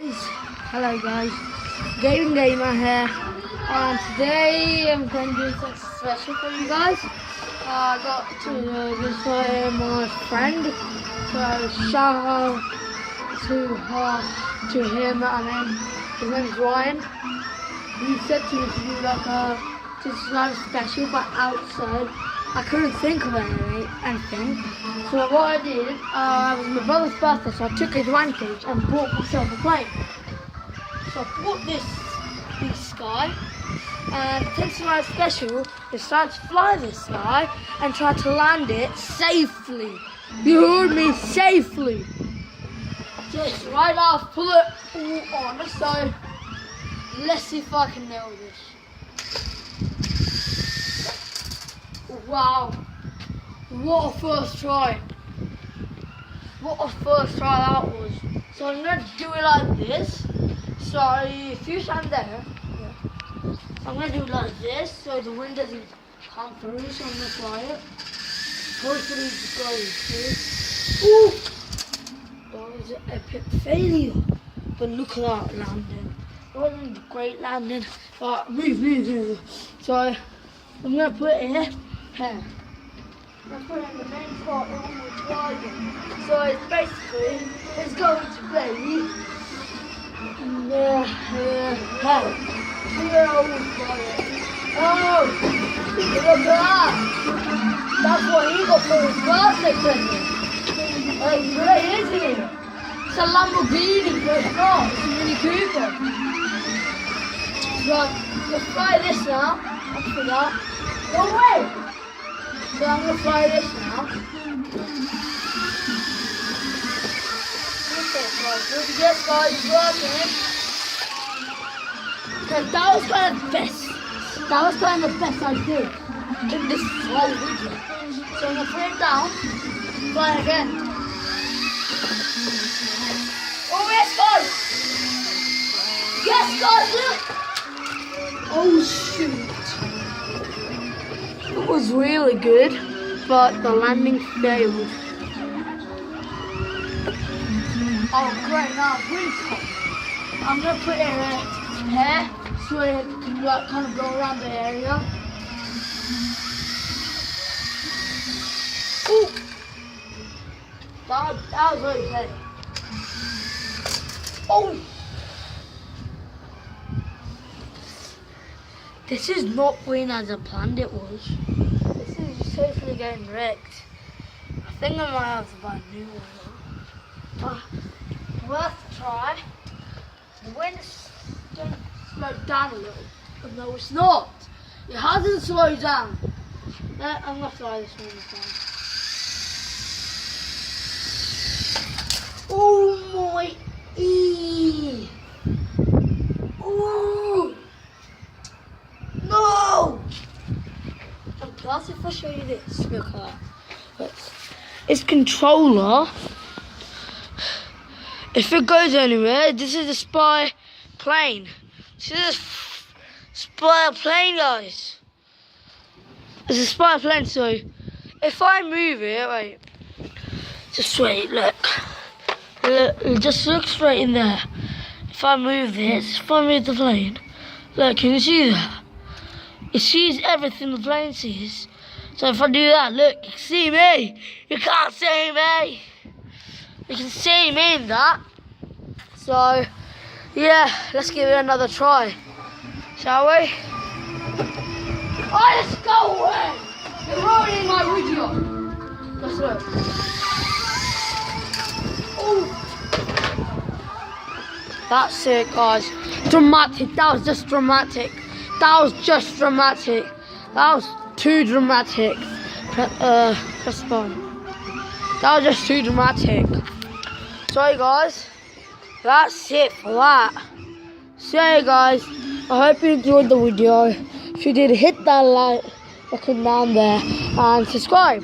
Hello guys, Gaming Gamer here, and today I'm going to do something special for you guys. I got to visit my friend, so shout out to him, and his name is Ryan. He said to me to do like something special but outside. I couldn't think of anything. So what I did, it was my brother's birthday, so I took advantage and bought myself a plane. So I bought this guy, and it takes something special is try to fly this guy and try to land it safely. You heard me, safely. Just right off, pull it all on. So let's see if I can nail this. Wow, what a first try. What a first try that was. So I'm going to do it like this. So if you stand there, I'm going to do it like this so the wind doesn't come through. So I'm going to try it. Hopefully it goes through. Ooh! That was an epic failure. But look at that landing. It wasn't a great landing. But move. So I'm going to put it here. Let's put it in the main spot on the driving. So it's basically, it's going to be Oh, look at that. That's what he got for his birthday present. It's great, isn't it? It's a Lamborghini, but it's not. It's a Mini Cooper. So let's fly this now. After that. No way! So I'm going to fly this now. Yes guys, it's working. Okay, that was kind of the best. That was kind of the best I did in this whole video. So I'm going to put it down, fly again. Oh yes guys! Yes guys, look! Oh shoot! It was really good, but the landing failed. Oh great, now I'm going to put it here so it can like, kind of go around the area. Ooh! That was okay. Oh! This is not going as I planned it was. This is totally getting wrecked. I think I might have to buy a new one. Worth a try. The wind's going to slow down a little. But no, it's not. It hasn't slowed down. I'm going to fly this one down. Oh my E! Oh! No! And plus, if I show you this, look at that. Its controller, if it goes anywhere, this is a spy plane. This is a spy plane, guys. It's a spy plane, so if I move it, wait, just wait, look. Just look straight in there. If I move this, if I move the plane, look, can you see that? It sees everything the plane sees. So if I do that, look, you can see me. You can't see me. You can see me in that. So, yeah, let's give it another try. Shall we? Oh, let's go away. You're ruining my video. Let's look. Oh. That's it, guys. Dramatic. That was just dramatic. That was just dramatic. That was too dramatic. Press on. That was just too dramatic. Sorry guys. That's it for that. So guys, I hope you enjoyed the video. If you did, hit that like button down there and subscribe.